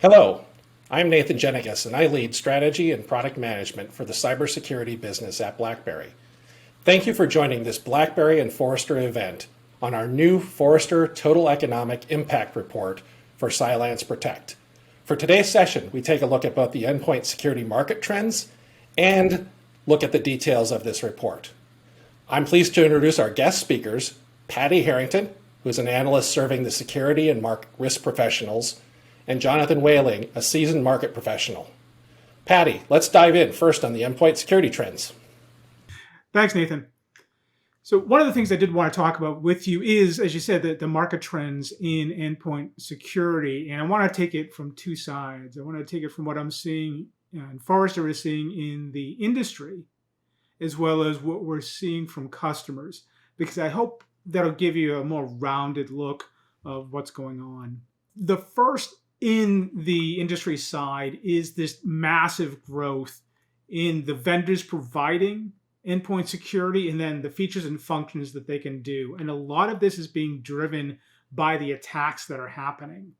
Hello, I'm Nathan Jenniges, and I lead strategy and product management for the cybersecurity business at BlackBerry. Thank you for joining this BlackBerry and Forrester event on our new Forrester Total Economic Impact Report for CylancePROTECT. For today's session, we take a look at both the endpoint security market trends and look at the details of this report. I'm pleased to introduce our guest speakers, Paddy Harrington, who is an analyst serving the security and market risk professionals, and Jonathan Whaling, a seasoned market professional. Paddy, let's dive in first on the endpoint security trends. Thanks, Nathan. So one of the things I did want to talk about with you is, as you said, the market trends in endpoint security. And I want to take it from two sides. I want to take it from what I'm seeing and Forrester is seeing in the industry, as well as what we're seeing from customers, because I hope that'll give you a more rounded look of what's going on. The first in the industry side is this massive growth in the vendors providing endpoint security and then the features and functions that they can do. And a lot of this is being driven by the attacks that are happening.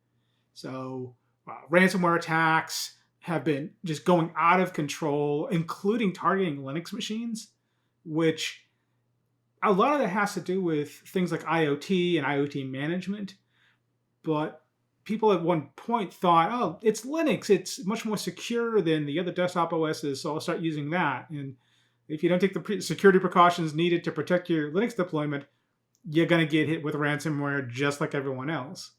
So ransomware attacks have been just going out of control, including targeting Linux machines, which a lot of that has to do with things like IoT and IoT management. But people at one point thought, oh, it's Linux. It's much more secure than the other desktop OSs, so I'll start using that. And if you don't take the security precautions needed to protect your Linux deployment, you're going to get hit with ransomware just like everyone else.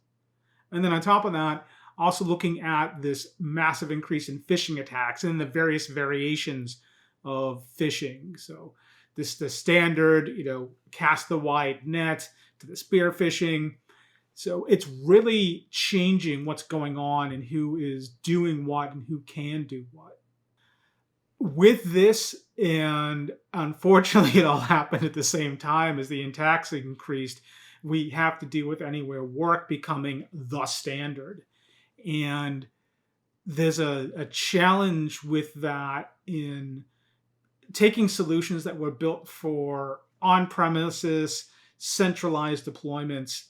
And then on top of that, also looking at this massive increase in phishing attacks and the various variations of phishing. So the standard, cast the wide net to the spear phishing. So it's really changing what's going on and who is doing what and who can do what. With this, and unfortunately it all happened at the same time as the attacks increased, we have to deal with anywhere work becoming the standard. And there's a challenge with that in taking solutions that were built for on-premises, centralized deployments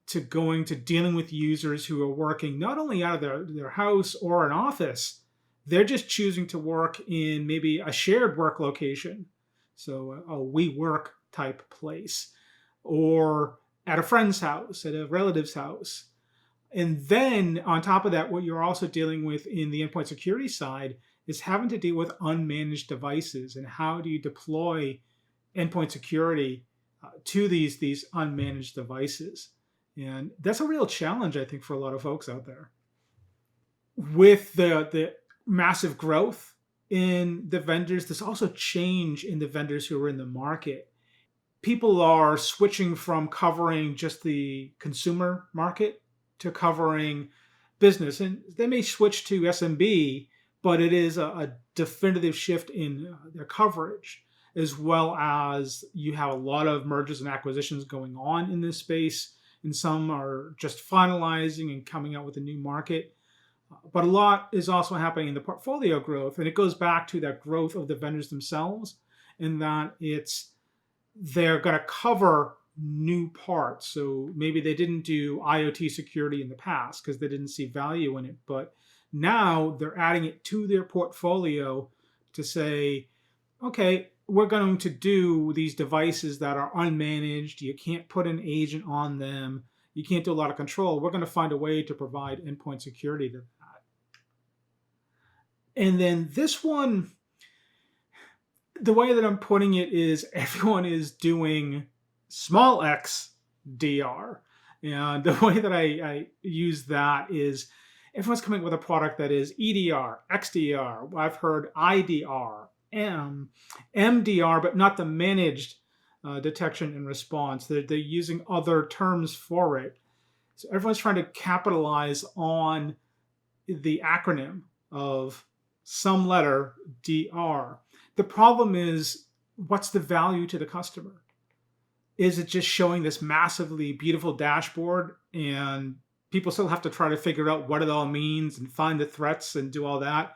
to going to dealing with users who are working not only out of their house or an office, they're just choosing to work in maybe a shared work location, so a WeWork type place, or at a friend's house, at a relative's house. And then on top of that, what you're also dealing with in the endpoint security side is having to deal with unmanaged devices and how do you deploy endpoint security to these unmanaged devices. And that's a real challenge, I think, for a lot of folks out there. With the massive growth in the vendors, there's also change in the vendors who are in the market. People are switching from covering just the consumer market to covering business. And they may switch to SMB, but it is a definitive shift in their coverage, as well as you have a lot of mergers and acquisitions going on in this space. And some are just finalizing and coming out with a new market. But a lot is also happening in the portfolio growth. And it goes back to that growth of the vendors themselves, in that they're going to cover new parts. So maybe they didn't do IoT security in the past because they didn't see value in it. But now they're adding it to their portfolio to say, okay, we're going to do these devices that are unmanaged. You can't put an agent on them. You can't do a lot of control. We're going to find a way to provide endpoint security to that. And then this one, the way that I'm putting it is everyone is doing small x DR. And the way that I use that is everyone's coming up with a product that is EDR, XDR. I've heard IDR, MDR, but not the managed detection and response. They're using other terms for it. So everyone's trying to capitalize on the acronym of some letter DR. The problem is, what's the value to the customer? Is it just showing this massively beautiful dashboard and people still have to try to figure out what it all means and find the threats and do all that?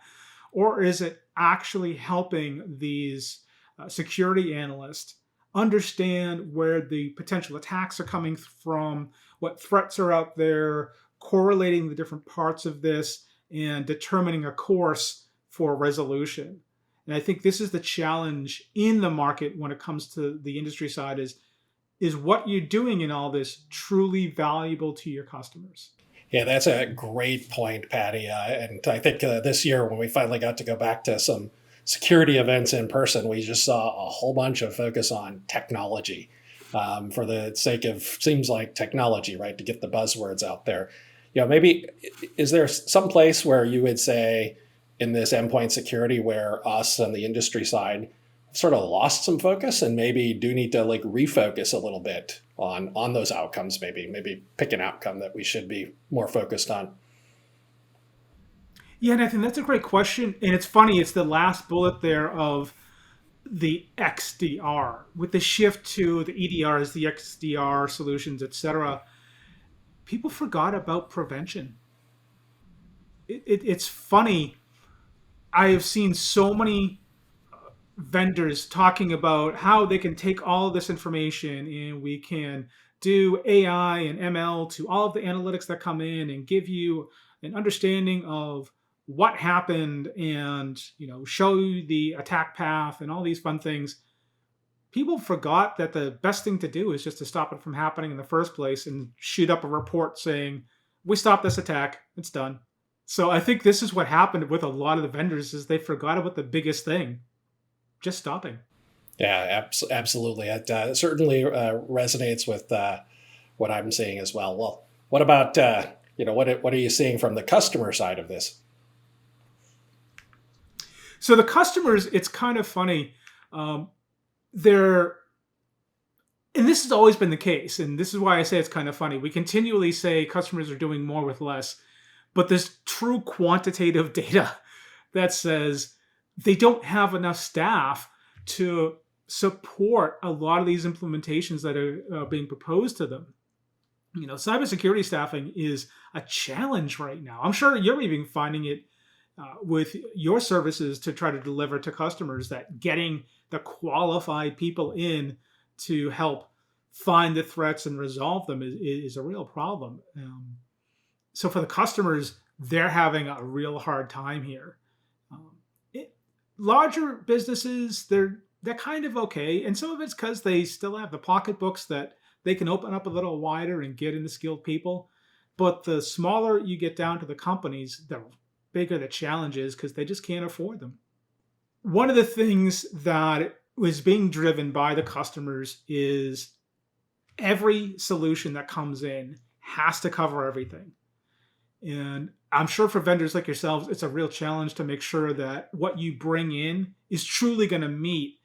Or is it actually helping these security analysts understand where the potential attacks are coming from, what threats are out there, correlating the different parts of this, and determining a course for resolution. And I think this is the challenge in the market when it comes to the industry side is what you're doing in all this truly valuable to your customers? Yeah, that's a great point, Patty. And I think this year, when we finally got to go back to some security events in person, we just saw a whole bunch of focus on technology for the sake of, seems like technology, right, to get the buzzwords out there. Maybe is there some place where you would say in this endpoint security where us on the industry side sort of lost some focus and maybe do need to like refocus a little bit on those outcomes, maybe pick an outcome that we should be more focused on? Yeah, Nathan, that's a great question. And it's funny, it's the last bullet there of the XDR. With the shift to the EDRs, the XDR solutions, etc., people forgot about prevention. It's funny. I have seen so many vendors talking about how they can take all of this information and we can do AI and ML to all of the analytics that come in and give you an understanding of what happened and show you the attack path and all these fun things. People forgot that the best thing to do is just to stop it from happening in the first place and shoot up a report saying, we stopped this attack, it's done. So I think this is what happened with a lot of the vendors is they forgot about the biggest thing, just stopping. Yeah, absolutely. It certainly resonates with what I'm seeing as well. Well, what about, what are you seeing from the customer side of this? So the customers, it's kind of funny. They're, and this has always been the case, and this is why I say it's kind of funny. We continually say customers are doing more with less, but there's true quantitative data that says they don't have enough staff to support a lot of these implementations that are being proposed to them. Cybersecurity staffing is a challenge right now. I'm sure you're even finding it with your services to try to deliver to customers, that getting the qualified people in to help find the threats and resolve them is a real problem. So for the customers, they're having a real hard time here. Larger businesses, they're kind of okay. And some of it's because they still have the pocketbooks that they can open up a little wider and get in the skilled people. But the smaller you get down to the companies, the bigger the challenge is because they just can't afford them. One of the things that was being driven by the customers is every solution that comes in has to cover everything. And I'm sure for vendors like yourselves, it's a real challenge to make sure that what you bring in is truly going to meet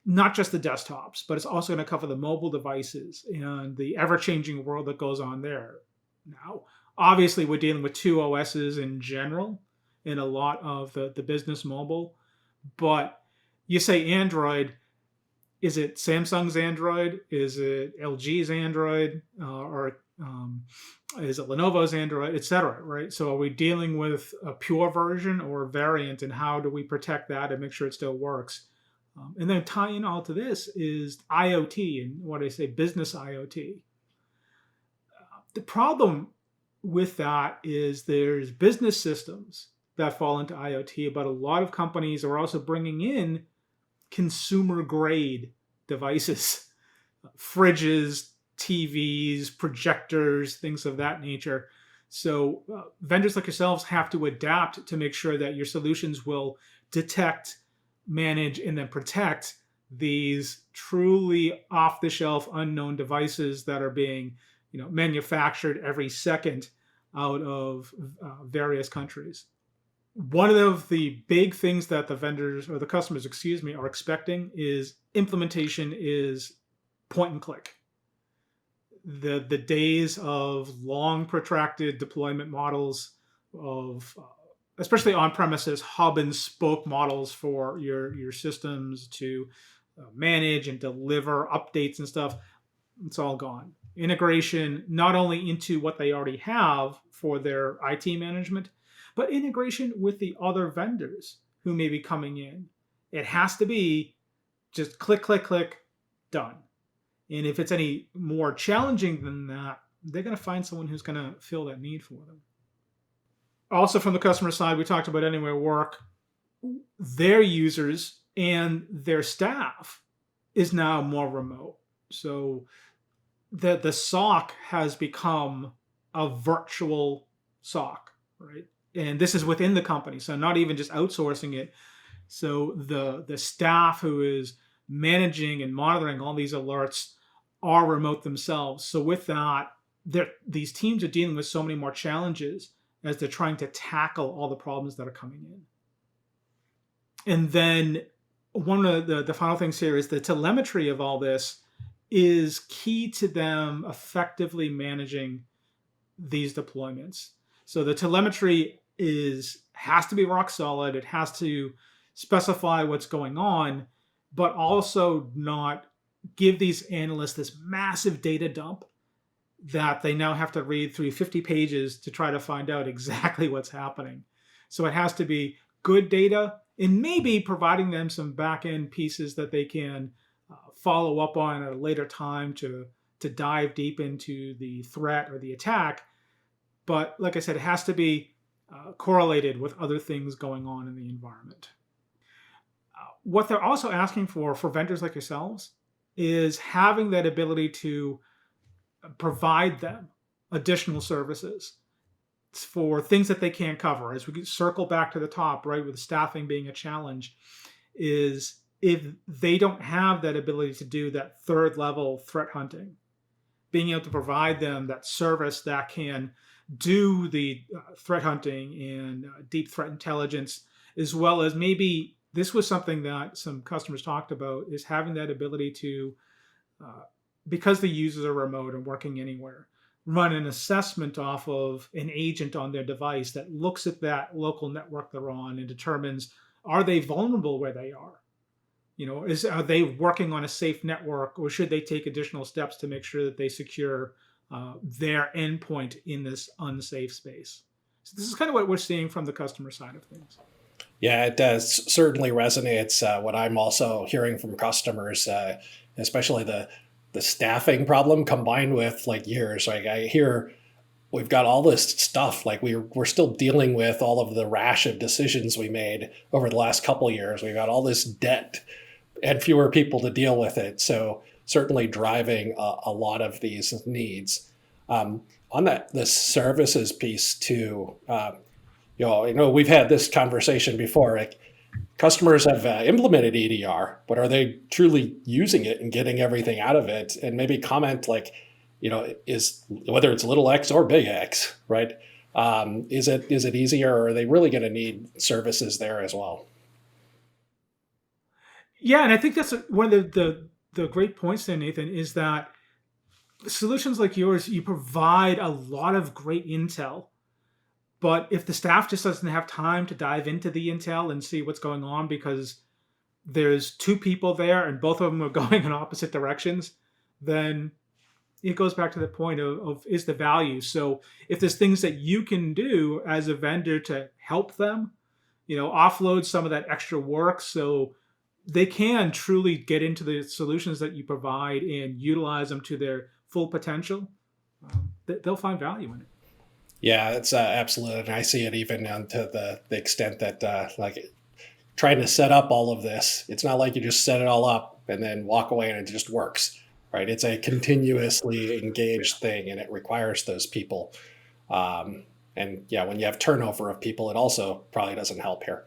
not just the desktops, but it's also going to cover the mobile devices and the ever-changing world that goes on there. Now, obviously, we're dealing with two OSs in general in a lot of the business mobile, but you say Android, is it Samsung's Android? Is it LG's Android? Or is it Lenovo's Android, et cetera, right? So are we dealing with a pure version or a variant, and how do we protect that and make sure it still works? And then tying all to this is IoT and what I say, business IoT. The problem with that is there's business systems that fall into IoT, but a lot of companies are also bringing in consumer grade devices, fridges, TVs, projectors, things of that nature. So vendors like yourselves have to adapt to make sure that your solutions will detect, manage, and then protect these truly off-the-shelf unknown devices that are being manufactured every second out of various countries. One of the big things that the vendors or the customers, are expecting is implementation is point and click. The days of long protracted deployment models of especially on-premises hub and spoke models for your systems to manage and deliver updates and stuff, it's all gone. Integration not only into what they already have for their IT management, but integration with the other vendors who may be coming in. It has to be just click, click, click, done. And if it's any more challenging than that, they're going to find someone who's going to fill that need for them. Also from the customer side, we talked about anywhere work, their users and their staff is now more remote. So the SOC has become a virtual SOC, right? And this is within the company, so not even just outsourcing it. So the staff who is managing and monitoring all these alerts are remote themselves. So with that, these teams are dealing with so many more challenges as they're trying to tackle all the problems that are coming in. And then one of the final things here is the telemetry of all this is key to them effectively managing these deployments. So the telemetry has to be rock solid. It has to specify what's going on, but also not give these analysts this massive data dump that they now have to read through 50 pages to try to find out exactly what's happening. So it has to be good data and maybe providing them some back-end pieces that they can follow up on at a later time to dive deep into the threat or the attack. But like I said, it has to be correlated with other things going on in the environment. What they're also asking for vendors like yourselves is having that ability to provide them additional services for things that they can't cover. As we circle back to the top, right, with staffing being a challenge, is if they don't have that ability to do that third level threat hunting, being able to provide them that service that can do the threat hunting and deep threat intelligence, as well as maybe this was something that some customers talked about, is having that ability to, because the users are remote and working anywhere, run an assessment off of an agent on their device that looks at that local network they're on and determines, are they vulnerable where they are? You know, are they working on a safe network, or should they take additional steps to make sure that they secure their endpoint in this unsafe space? So this is kind of what we're seeing from the customer side of things. Yeah, it does. Certainly resonates what I'm also hearing from customers, especially the staffing problem combined with like years. Like I hear we've got all this stuff, like we're still dealing with all of the rash of decisions we made over the last couple of years. We've got all this debt and fewer people to deal with it. So certainly driving a lot of these needs. On the services piece too, I know we've had this conversation before. Like customers have implemented EDR, but are they truly using it and getting everything out of it? And maybe comment like, is whether it's little X or big X, right? Is it easier, or are they really going to need services there as well? Yeah, and I think that's one of the great points there, Nathan, is that solutions like yours, you provide a lot of great intel. But if the staff just doesn't have time to dive into the intel and see what's going on because there's two people there and both of them are going in opposite directions, then it goes back to the point of is the value. So if there's things that you can do as a vendor to help them, offload some of that extra work so they can truly get into the solutions that you provide and utilize them to their full potential, they'll find value in it. Yeah, it's absolutely. And I see it even down to the extent that like trying to set up all of this, it's not like you just set it all up and then walk away and it just works, right? It's a continuously engaged thing, and it requires those people. And yeah, when you have turnover of people, it also probably doesn't help here.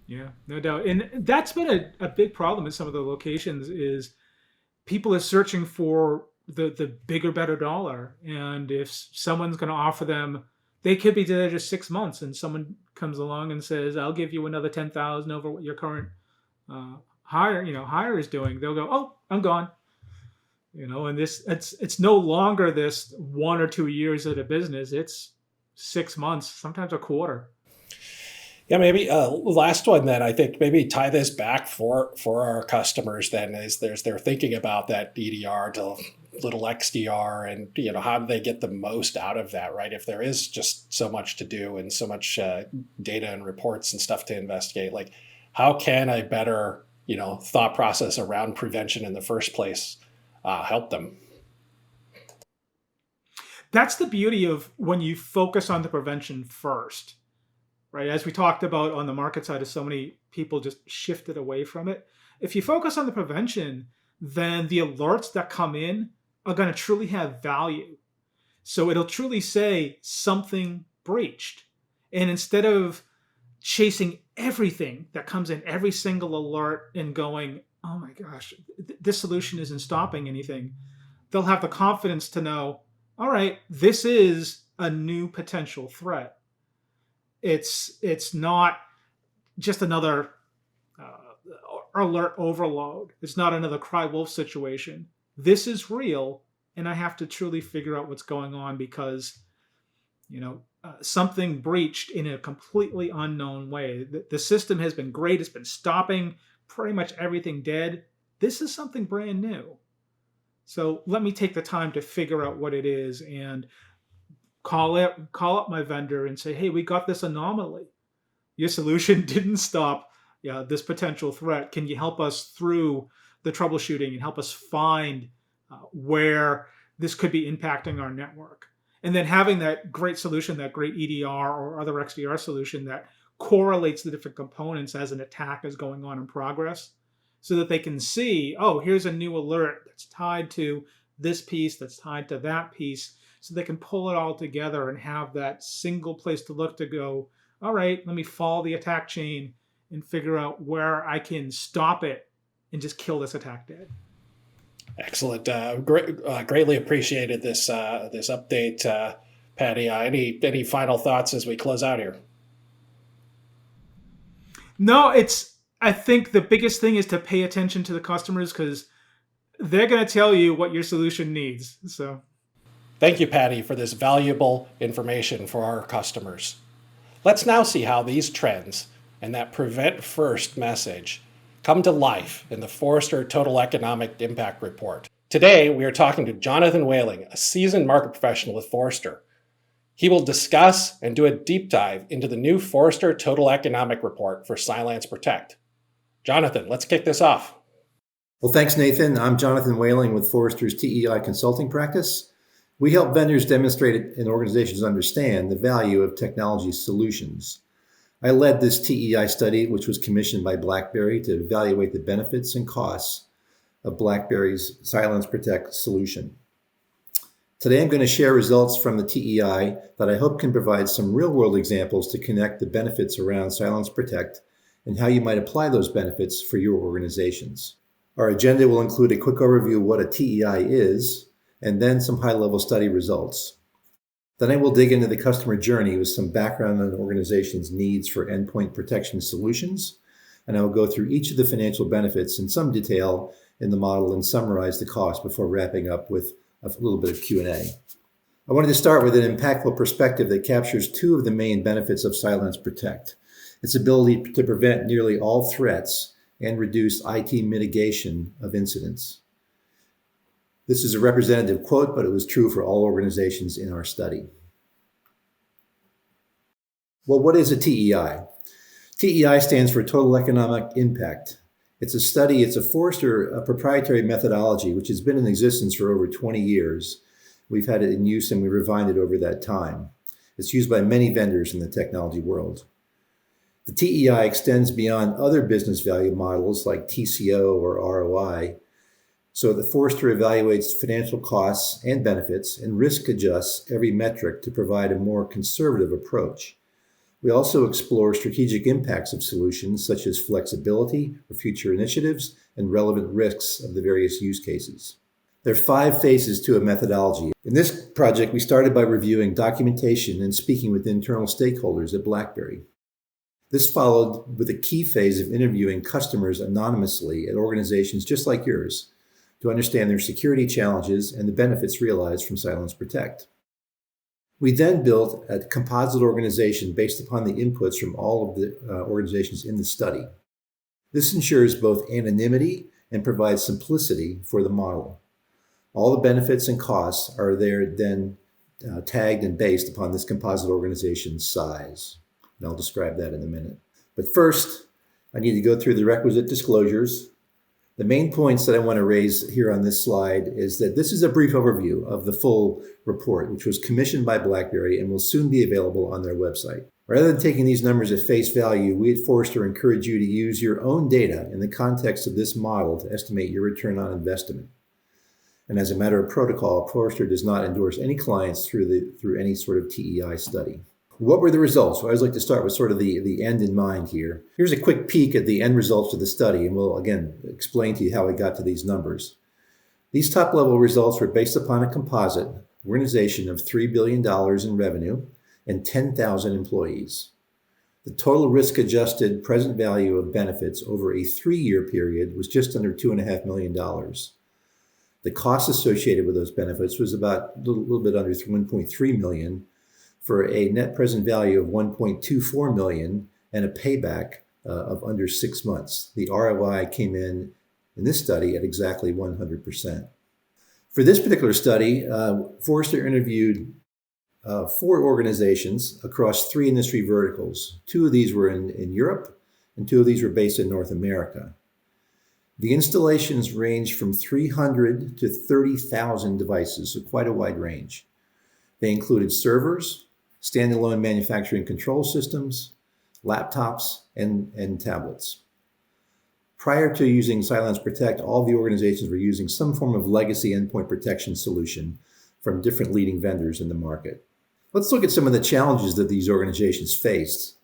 Yeah, no doubt. And that's been a big problem in some of the locations is people are searching for the bigger, better dollar. And if someone's going to offer them, they could be there just 6 months, and someone comes along and says, "I'll give you another 10,000 over what your current hire is doing." They'll go, "Oh, I'm gone." And it's no longer this 1 or 2 years of the business. It's 6 months, sometimes a quarter. Yeah, maybe last one then, I think maybe tie this back for our customers then is they're thinking about that EDR to little XDR, and how do they get the most out of that, right? If there is just so much to do and so much data and reports and stuff to investigate, like how can a better thought process around prevention in the first place help them? That's the beauty of when you focus on the prevention first, right? As we talked about on the market side, as so many people just shifted away from it. If you focus on the prevention, then the alerts that come in are going to truly have value. So it'll truly say something breached. And instead of chasing everything that comes in, every single alert, and going, oh my gosh, this solution isn't stopping anything, they'll have the confidence to know, all right, this is a new potential threat. It's not just another alert overload. It's not another cry wolf situation. This is real, and I have to truly figure out what's going on because, something breached in a completely unknown way. The system has been great. It's been stopping pretty much everything dead. This is something brand new. So let me take the time to figure out what it is and call up my vendor and say, hey, we got this anomaly. Your solution didn't stop this potential threat. Can you help us through the troubleshooting and help us find where this could be impacting our network? And then having that great solution, that great EDR or other XDR solution that correlates the different components as an attack is going on in progress so that they can see, oh, here's a new alert that's tied to this piece, that's tied to that piece, so they can pull it all together and have that single place to look to go, all right, let me follow the attack chain and figure out where I can stop it and just kill this attack dead. Excellent. Greatly appreciated this update, Paddy. Any final thoughts as we close out here? No, I think the biggest thing is to pay attention to the customers because they're going to tell you what your solution needs. So, thank you, Paddy, for this valuable information for our customers. Let's now see how these trends and that prevent first message come to life in the Forrester Total Economic Impact Report. Today, we are talking to Jonathan Whaling, a seasoned market professional with Forrester. He will discuss and do a deep dive into the new Forrester Total Economic Report for CylancePROTECT. Jonathan, let's kick this off. Well, thanks, Nathan. I'm Jonathan Whaling with Forrester's TEI Consulting practice. We help vendors demonstrate and organizations understand the value of technology solutions. I led this TEI study, which was commissioned by BlackBerry to evaluate the benefits and costs of BlackBerry's CylancePROTECT solution. Today, I'm going to share results from the TEI that I hope can provide some real-world examples to connect the benefits around CylancePROTECT and how you might apply those benefits for your organizations. Our agenda will include a quick overview of what a TEI is, and then some high-level study results. Then I will dig into the customer journey with some background on the organization's needs for endpoint protection solutions, and I will go through each of the financial benefits in some detail in the model and summarize the cost before wrapping up with a little bit of Q&A. I wanted to start with an impactful perspective that captures two of the main benefits of CylancePROTECT: its ability to prevent nearly all threats and reduce IT mitigation of incidents. This is a representative quote, but it was true for all organizations in our study. Well, what is a TEI? TEI stands for Total Economic Impact. It's a Forrester proprietary methodology, which has been in existence for over 20 years. We've had it in use and we refined it over that time. It's used by many vendors in the technology world. The TEI extends beyond other business value models like TCO or ROI, so that Forrester evaluates financial costs and benefits and risk adjusts every metric to provide a more conservative approach. We also explore strategic impacts of solutions such as flexibility for future initiatives and relevant risks of the various use cases. There are 5 phases to a methodology. In this project, we started by reviewing documentation and speaking with internal stakeholders at BlackBerry. This followed with a key phase of interviewing customers anonymously at organizations just like yours to understand their security challenges and the benefits realized from CylancePROTECT. We then built a composite organization based upon the inputs from all of the organizations in the study. This ensures both anonymity and provides simplicity for the model. All the benefits and costs are there then tagged and based upon this composite organization's size. And I'll describe that in a minute. But first, I need to go through the requisite disclosures. The main points that I want to raise here on this slide is that this is a brief overview of the full report, which was commissioned by BlackBerry and will soon be available on their website. Rather than taking these numbers at face value, we at Forrester encourage you to use your own data in the context of this model to estimate your return on investment. And as a matter of protocol, Forrester does not endorse any clients through any sort of TEI study. What were the results? Well, I always like to start with sort of the end in mind here. Here's a quick peek at the end results of the study, and we'll again explain to you how we got to these numbers. These top-level results were based upon a composite organization of $3 billion in revenue and 10,000 employees. The total risk-adjusted present value of benefits over a 3-year period was just under $2.5 million. The cost associated with those benefits was about a little bit under $1.3 million, for a net present value of $1.24 million and a payback of under 6 months. The ROI came in this study at exactly 100%. For this particular study, Forrester interviewed 4 organizations across 3 industry verticals. 2 of these were in Europe, and 2 of these were based in North America. The installations ranged from 300 to 30,000 devices, so quite a wide range. They included servers, standalone manufacturing control systems, laptops, and tablets. Prior to using CylancePROTECT, all the organizations were using some form of legacy endpoint protection solution from different leading vendors in the market. Let's look at some of the challenges that these organizations faced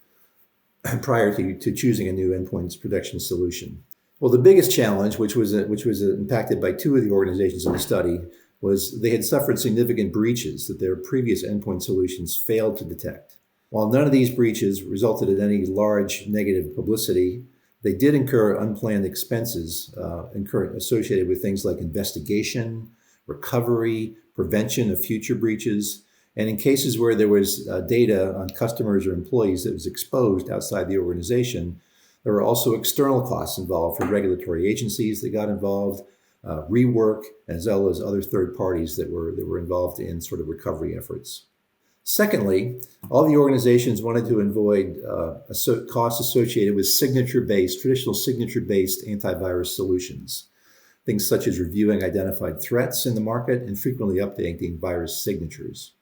prior to choosing a new endpoint protection solution. Well, the biggest challenge, which was impacted by 2 of the organizations in the study, was they had suffered significant breaches that their previous endpoint solutions failed to detect. While none of these breaches resulted in any large negative publicity, they did incur unplanned expenses associated with things like investigation, recovery, prevention of future breaches, and in cases where there was data on customers or employees that was exposed outside the organization, there were also external costs involved for regulatory agencies that got involved, rework, as well as other third parties that were involved in sort of recovery efforts. Secondly, all the organizations wanted to avoid costs associated with traditional signature-based antivirus solutions. Things such as reviewing identified threats in the market and frequently updating virus signatures.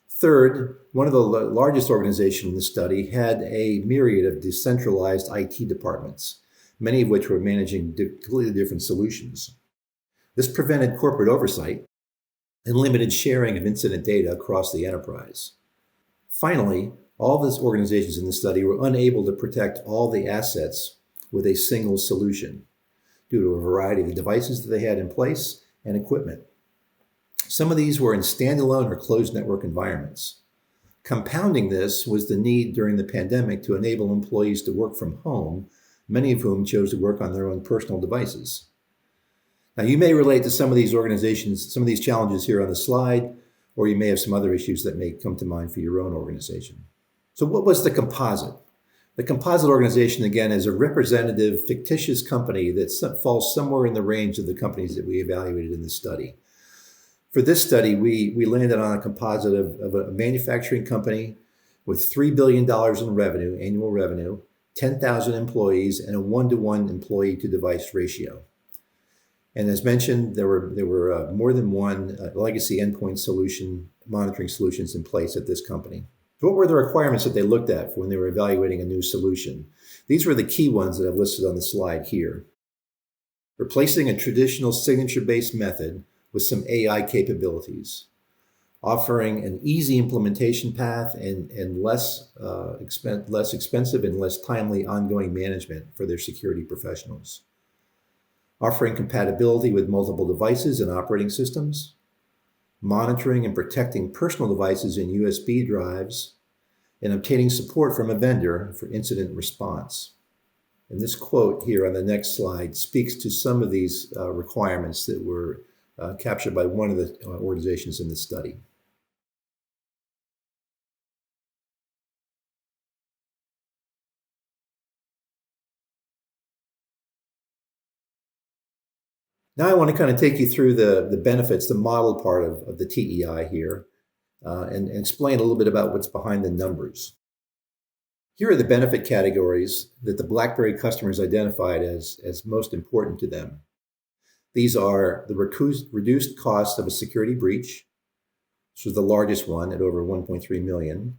Third, one of the largest organizations in the study had a myriad of decentralized IT departments, many of which were managing completely different solutions. This prevented corporate oversight and limited sharing of incident data across the enterprise. Finally, all these organizations in the study were unable to protect all the assets with a single solution due to a variety of devices that they had in place and equipment. Some of these were in standalone or closed network environments. Compounding this was the need during the pandemic to enable employees to work from home, many of whom chose to work on their own personal devices. Now, you may relate to some of these organizations, some of these challenges here on the slide, or you may have some other issues that may come to mind for your own organization. So what was the composite? The composite organization, again, is a representative, fictitious company that falls somewhere in the range of the companies that we evaluated in the study. For this study, we landed on a composite of a manufacturing company with $3 billion in revenue, annual revenue, 10,000 employees, and a 1-to-1 employee-to-device ratio. And as mentioned, there were more than one legacy endpoint solution, monitoring solutions in place at this company. What were the requirements that they looked at when they were evaluating a new solution? These were the key ones that I've listed on the slide here. Replacing a traditional signature-based method with some AI capabilities, offering an easy implementation path and less expensive and less timely ongoing management for their security professionals. Offering compatibility with multiple devices and operating systems, monitoring and protecting personal devices in USB drives, and obtaining support from a vendor for incident response. And this quote here on the next slide speaks to some of these requirements that were captured by one of the organizations in the study. Now I want to kind of take you through the benefits, the model part of the TEI here, and explain a little bit about what's behind the numbers. Here are the benefit categories that the BlackBerry customers identified as most important to them. These are the reduced cost of a security breach, which was the largest one at over 1.3 million.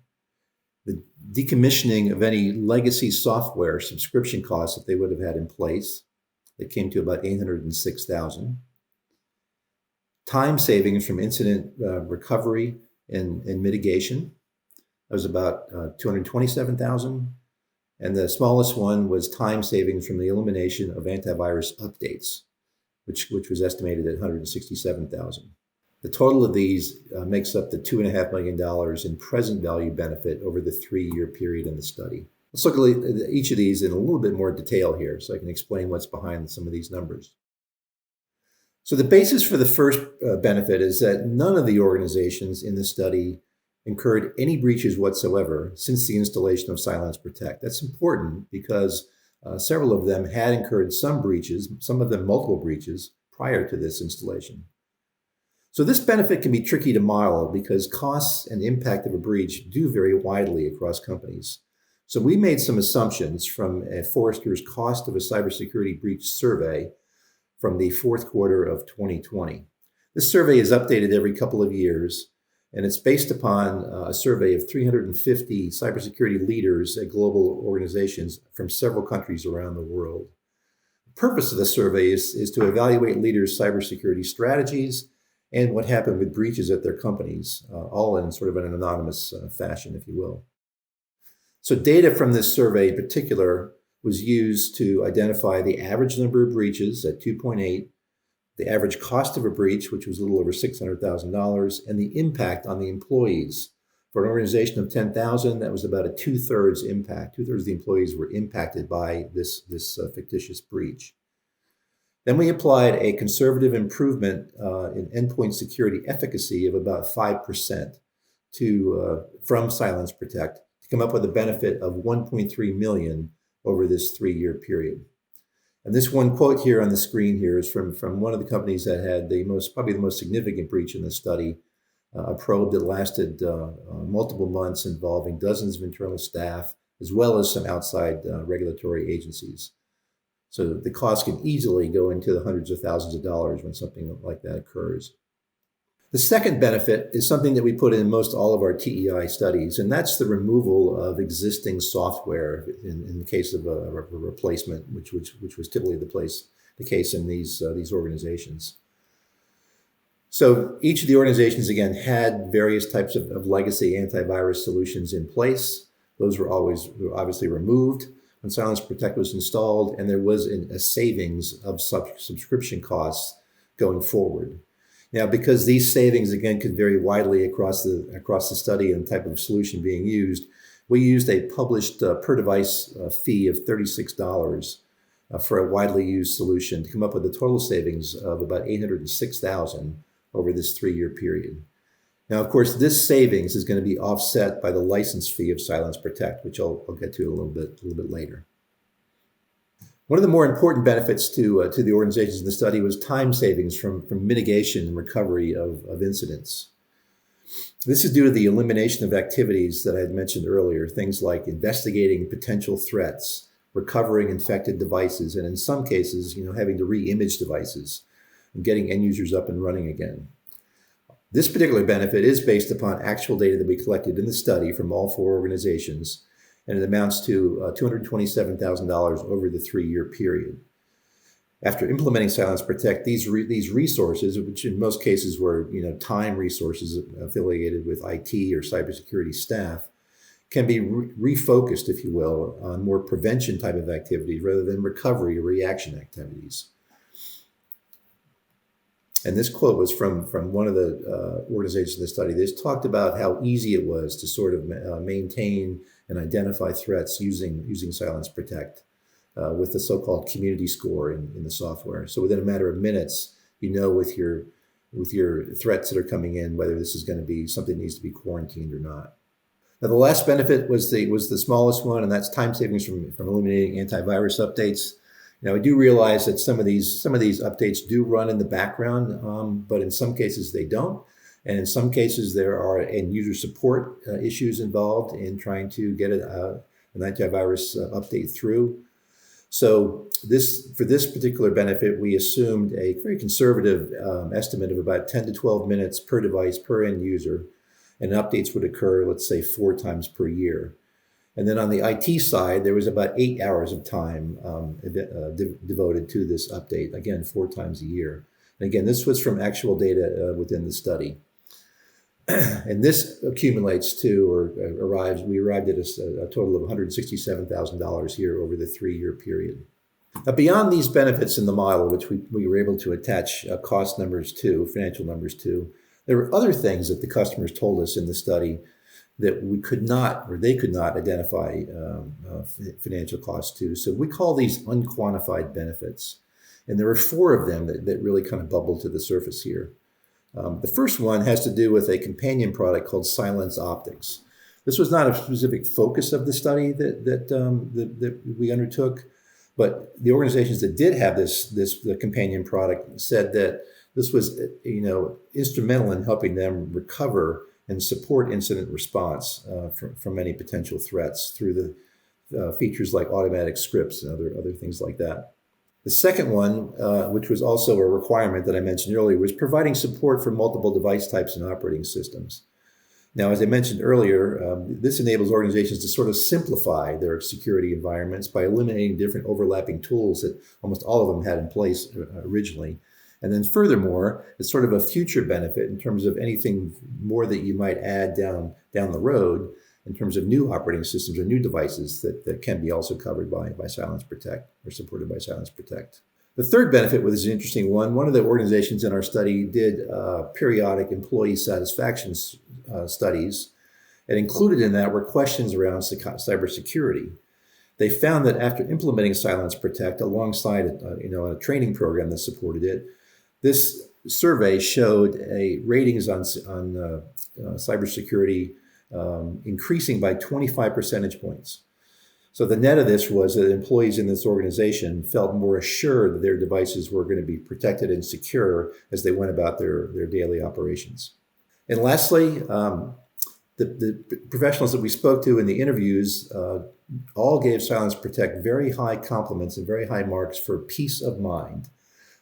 The decommissioning of any legacy software subscription costs that they would have had in place, that came to about 806,000. Time savings from incident recovery and mitigation, that was about 227,000. And the smallest one was time savings from the elimination of antivirus updates, which was estimated at 167,000. The total of these makes up the $2.5 million in present value benefit over the 3-year period in the study. Let's look at each of these in a little bit more detail here so I can explain what's behind some of these numbers. So the basis for the first benefit is that none of the organizations in the study incurred any breaches whatsoever since the installation of CylancePROTECT. That's important because several of them had incurred some breaches, some of them multiple breaches, prior to this installation. So this benefit can be tricky to model because costs and impact of a breach do vary widely across companies. So we made some assumptions from Forrester's Cost of a Cybersecurity Breach survey from the fourth quarter of 2020. This survey is updated every couple of years, and it's based upon a survey of 350 cybersecurity leaders at global organizations from several countries around the world. The purpose of the survey is to evaluate leaders' cybersecurity strategies and what happened with breaches at their companies, all in sort of an anonymous fashion, if you will. So data from this survey in particular was used to identify the average number of breaches at 2.8, the average cost of a breach, which was a little over $600,000, and the impact on the employees. For an organization of 10,000, that was about a 2/3 impact. 2/3 of the employees were impacted by this fictitious breach. Then we applied a conservative improvement in endpoint security efficacy of about 5% from CylancePROTECT to come up with a benefit of 1.3 million over this 3-year period. And this one quote here on the screen here is from one of the companies that had probably the most significant breach in the study, a probe that lasted multiple months involving dozens of internal staff, as well as some outside regulatory agencies. So the cost can easily go into the hundreds of thousands of dollars when something like that occurs. The second benefit is something that we put in most all of our TEI studies, and that's the removal of existing software in the case of a replacement, which was typically the case in these organizations. So each of the organizations, again, had various types of legacy antivirus solutions in place. Those were obviously removed when CylancePROTECT was installed, and there was a savings of subscription costs going forward. Now, because these savings, again, could vary widely across the study and type of solution being used, we used a published per device fee of $36 for a widely used solution to come up with a total savings of about $806,000 over this 3-year period. Now, of course, this savings is going to be offset by the license fee of CylancePROTECT, which I'll get to a little bit later. One of the more important benefits to the organizations in the study was time savings from mitigation and recovery of incidents. This is due to the elimination of activities that I had mentioned earlier, things like investigating potential threats, recovering infected devices, and in some cases, having to re-image devices and getting end users up and running again. This particular benefit is based upon actual data that we collected in the study from all 4 organizations, and it amounts to $227,000 over the 3-year period. After implementing CylancePROTECT, these resources, which in most cases were time resources affiliated with IT or cybersecurity staff, can be refocused, if you will, on more prevention type of activities rather than recovery or reaction activities. And this quote was from one of the organizations in the study. They talked about how easy it was to sort of maintain and identify threats using CylancePROTECT with the so-called community score in the software. So within a matter of minutes, with your threats that are coming in, whether this is going to be something that needs to be quarantined or not. Now, the last benefit was the smallest one, and that's time savings from eliminating antivirus updates. Now, we do realize that some of these updates do run in the background, but in some cases they don't. And in some cases there are end user support issues involved in trying to get a an antivirus update through. So for this particular benefit, we assumed a very conservative estimate of about 10 to 12 minutes per device per end user, and updates would occur, let's say, 4 times per year. And then on the IT side, there was about 8 hours of time devoted to this update, again, 4 times a year. And again, this was from actual data within the study. And this accumulates to, we arrived at a total of $167,000 here over the 3-year period. Now, beyond these benefits in the model, which we were able to attach cost numbers to, financial numbers to, there were other things that the customers told us in the study that we could not, or they could not identify financial costs to. So we call these unquantified benefits. And there are 4 of them that really kind of bubble to the surface here. The first one has to do with a companion product called CylancePROTECT. This was not a specific focus of the study that we undertook, but the organizations that did have the companion product said that this was, instrumental in helping them recover and support incident response from any potential threats through the features like automatic scripts and other things like that. The second one, which was also a requirement that I mentioned earlier, was providing support for multiple device types and operating systems. Now, as I mentioned earlier, this enables organizations to sort of simplify their security environments by eliminating different overlapping tools that almost all of them had in place originally. And then furthermore, it's sort of a future benefit in terms of anything more that you might add down the road in terms of new operating systems or new devices that can be also covered by CylancePROTECT or supported by CylancePROTECT. The third benefit was an interesting one. One of the organizations in our study did periodic employee satisfaction studies, and included in that were questions around cybersecurity. They found that after implementing CylancePROTECT alongside a training program that supported it, this survey showed ratings on cybersecurity increasing by 25 percentage points. So the net of this was that employees in this organization felt more assured that their devices were going to be protected and secure as they went about their daily operations. And lastly, the professionals that we spoke to in the interviews all gave CylancePROTECT very high compliments and very high marks for peace of mind.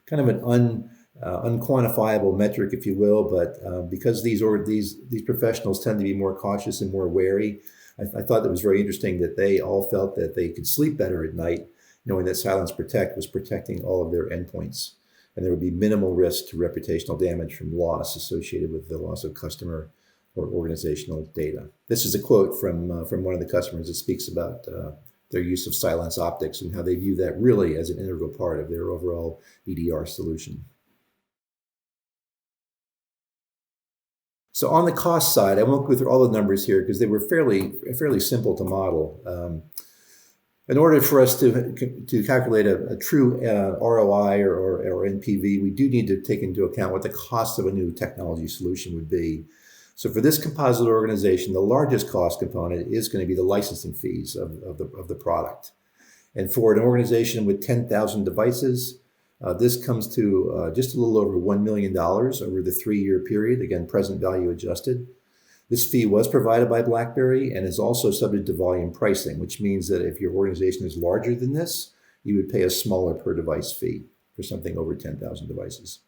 Kind of an unquantifiable metric, if you will, but because these professionals tend to be more cautious and more wary, I thought that was very interesting that they all felt that they could sleep better at night, knowing that CylancePROTECT was protecting all of their endpoints, and there would be minimal risk to reputational damage from loss associated with the loss of customer or organizational data. This is a quote from one of the customers that speaks about their use of CylancePROTECT and how they view that really as an integral part of their overall EDR solution. So on the cost side, I won't go through all the numbers here because they were fairly simple to model. In order for us to calculate a true ROI or NPV, we do need to take into account what the cost of a new technology solution would be. So for this composite organization, the largest cost component is going to be the licensing fees of the product. And for an organization with 10,000 devices, this comes to just a little over $1 million over the 3-year period, again, present value adjusted. This fee was provided by BlackBerry and is also subject to volume pricing, which means that if your organization is larger than this, you would pay a smaller per device fee for something over 10,000 devices.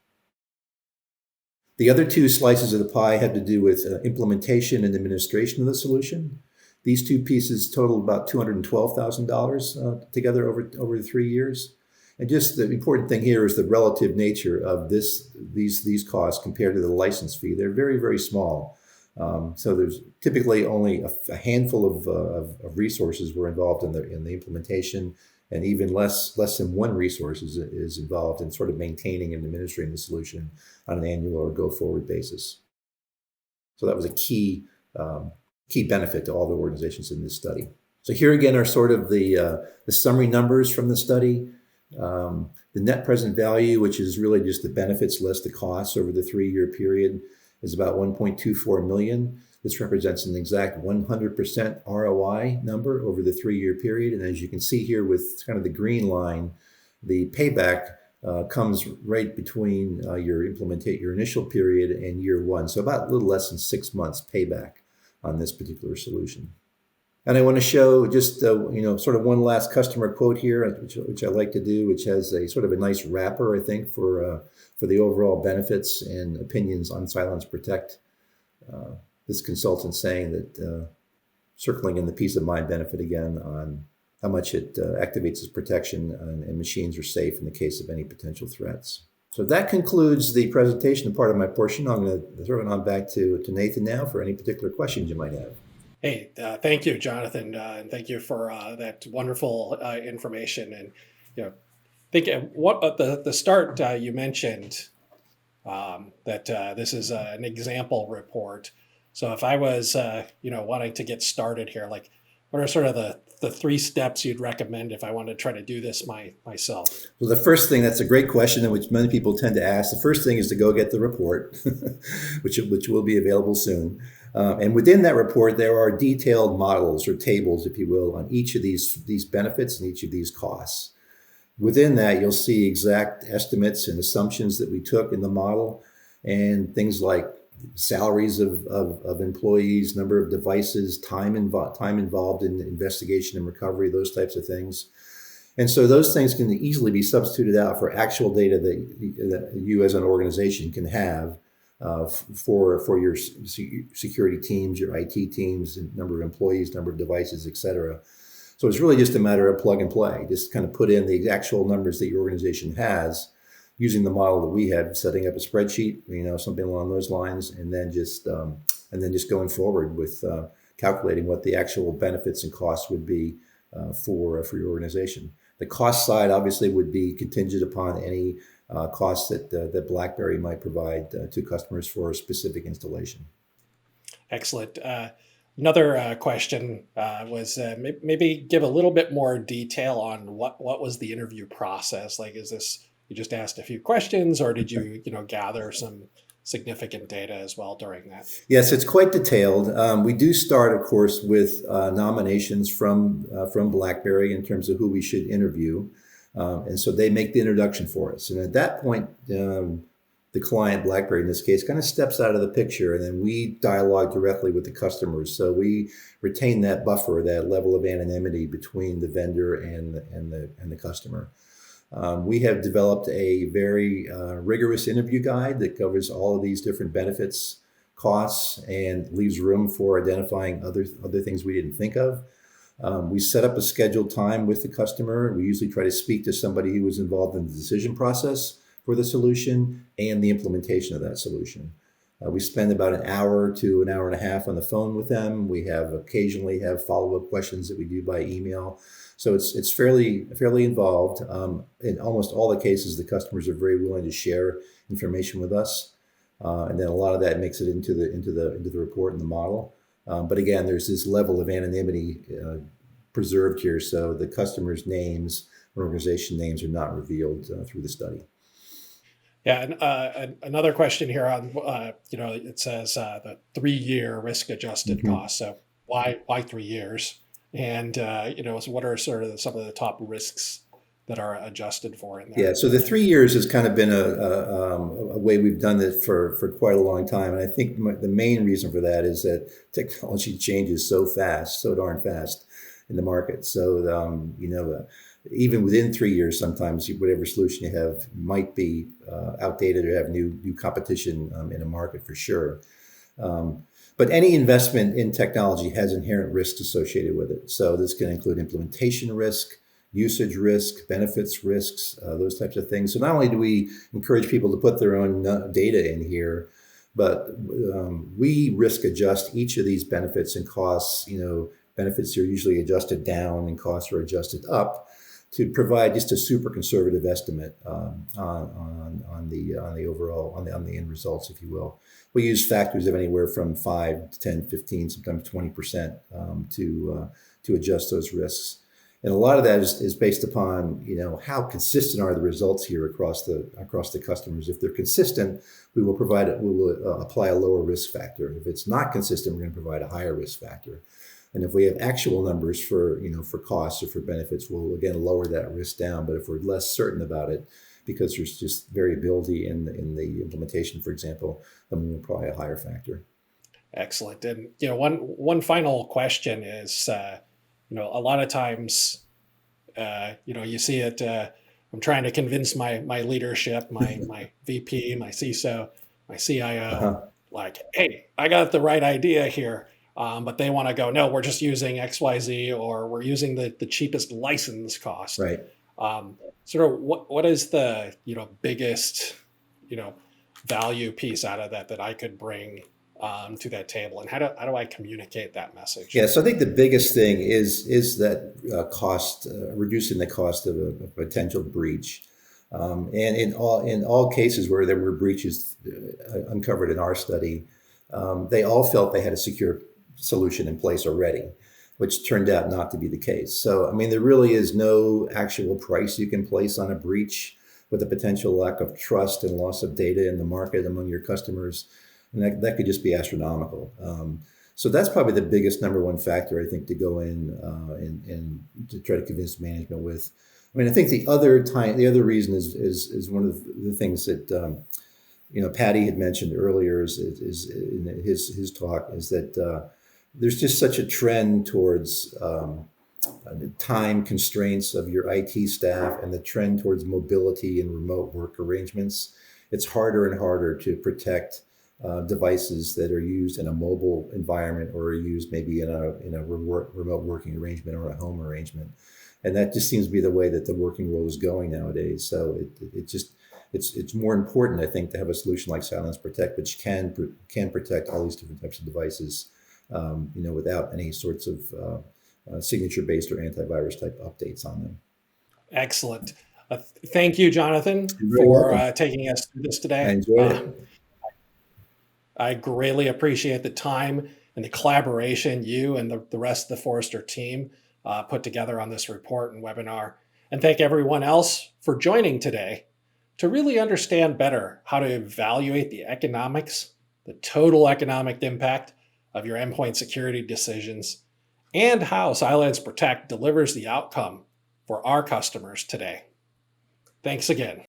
The other 2 slices of the pie had to do with implementation and administration of the solution. These 2 pieces totaled about $212,000 together over 3 years. And just the important thing here is the relative nature of these costs compared to the license fee. They're very, very small. So there's typically only a handful of resources were involved in the implementation, and even less than 1 resource is involved in sort of maintaining and administering the solution on an annual or go-forward basis. So that was a key benefit to all the organizations in this study. So here again are sort of the summary numbers from the study. The net present value, which is really just the benefits less the costs over the 3-year period, is about $1.24 million. This represents an exact 100% ROI number over the 3-year period. And as you can see here with kind of the green line, the payback comes right between your initial period and year 1. So about a little less than 6 months payback on this particular solution. And I want to show just, sort of one last customer quote here, which I like to do, which has a sort of a nice wrapper, I think, for the overall benefits and opinions on CylancePROTECT. This consultant saying that, circling in the peace of mind benefit again on how much it activates its protection and machines are safe in the case of any potential threats. So that concludes the presentation part of my portion. I'm going to throw it on back to Nathan now for any particular questions you might have. Hey, thank you, Jonathan, and thank you for that wonderful information. And think what at the start you mentioned that this is an example report. So if I was wanting to get started here, like what are sort of the 3 steps you'd recommend if I want to try to do this myself? Well, the first thing, that's a great question, which many people tend to ask. The first thing is to go get the report, which will be available soon. And within that report, there are detailed models or tables, if you will, on each of these benefits and each of these costs. Within that, you'll see exact estimates and assumptions that we took in the model, and things like salaries of employees, number of devices, time involved in investigation and recovery, those types of things. And so those things can easily be substituted out for actual data that you as an organization can have for your security teams, your IT teams, number of employees, number of devices, et cetera. So it's really just a matter of plug and play. Just kind of put in the actual numbers that your organization has using the model that we had, setting up a spreadsheet, something along those lines, and then just going forward with calculating what the actual benefits and costs would be for your organization. The cost side obviously would be contingent upon any costs that BlackBerry might provide to customers for a specific installation. Excellent. Another question was maybe give a little bit more detail on what was the interview process like. Is this you just asked a few questions, or did you gather some significant data as well during that? Yes, it's quite detailed. We do start, of course, with nominations from BlackBerry in terms of who we should interview, and so they make the introduction for us. And at that point, the client, BlackBerry in this case, kind of steps out of the picture, and then we dialogue directly with the customers. So we retain that buffer, that level of anonymity between the vendor and the customer. We have developed a very rigorous interview guide that covers all of these different benefits, costs, and leaves room for identifying other things we didn't think of. We set up a scheduled time with the customer. We usually try to speak to somebody who was involved in the decision process for the solution and the implementation of that solution. We spend about an hour to an hour and a half on the phone with them. We occasionally have follow-up questions that we do by email. So it's fairly involved. In almost all the cases, the customers are very willing to share information with us, and then a lot of that makes it into the report and the model. But again, there's this level of anonymity preserved here, so the customers' names or organization names are not revealed through the study. Yeah, and another question here on it says the 3-year risk-adjusted cost. So why 3 years? And so what are sort of some of the top risks that are adjusted for in there? Yeah, so the 3 years has kind of been a way we've done this for quite a long time, and I think the main reason for that is that technology changes so fast, so darn fast in the market. So even within 3 years, sometimes whatever solution you have might be outdated or have new competition in a market for sure. But any investment in technology has inherent risks associated with it. So this can include implementation risk, usage risk, benefits risks, those types of things. So not only do we encourage people to put their own data in here, but we risk adjust each of these benefits and costs. Benefits are usually adjusted down and costs are adjusted up to provide just a super conservative estimate on the overall on the end results, if you will. We use factors of anywhere from 5 to 10, 15, sometimes 20% to adjust those risks. And a lot of that is based upon how consistent are the results here across the customers. If they're consistent, we will apply a lower risk factor. If it's not consistent, we're going to provide a higher risk factor. And if we have actual numbers for costs or for benefits, we'll again lower that risk down. But if we're less certain about it, because there's just variability in the implementation, for example, then we'll apply a higher factor. Excellent. And one final question is, a lot of times, you see it. I'm trying to convince my leadership, my VP, my CISO, my CIO, Uh-huh. like, hey, I got the right idea here. But they want to go, no, we're just using XYZ, or we're using the cheapest license cost. Right. Sort of what is the biggest value piece out of that I could bring to that table, and how do I communicate that message? Yeah, so I think the biggest thing is that cost, reducing the cost of a potential breach, and in all cases where there were breaches uncovered in our study, they all felt they had a secure solution in place already, which turned out not to be the case. So I mean, there really is no actual price you can place on a breach with the potential lack of trust and loss of data in the market among your customers, and that could just be astronomical. So that's probably the biggest number one factor, I think, to go in and to try to convince management with. I mean, I think the other reason is one of the things that Paddy had mentioned earlier is in his talk, is that there's just such a trend towards time constraints of your IT staff, and the trend towards mobility and remote work arrangements. It's harder and harder to protect devices that are used in a mobile environment, or are used maybe in a remote working arrangement or a home arrangement, and that just seems to be the way that the working world is going nowadays. So it's more important, I think, to have a solution like CylancePROTECT, which can protect all these different types of devices, without any sorts of signature-based or antivirus type updates on them. Excellent. Thank you, Jonathan, You're very for welcome. taking us through this I today. enjoyed it. I greatly appreciate the time and the collaboration you and the rest of the Forrester team put together on this report and webinar. And thank everyone else for joining today to really understand better how to evaluate the economics, the total economic impact of your endpoint security decisions, and how CylancePROTECT delivers the outcome for our customers today. Thanks again.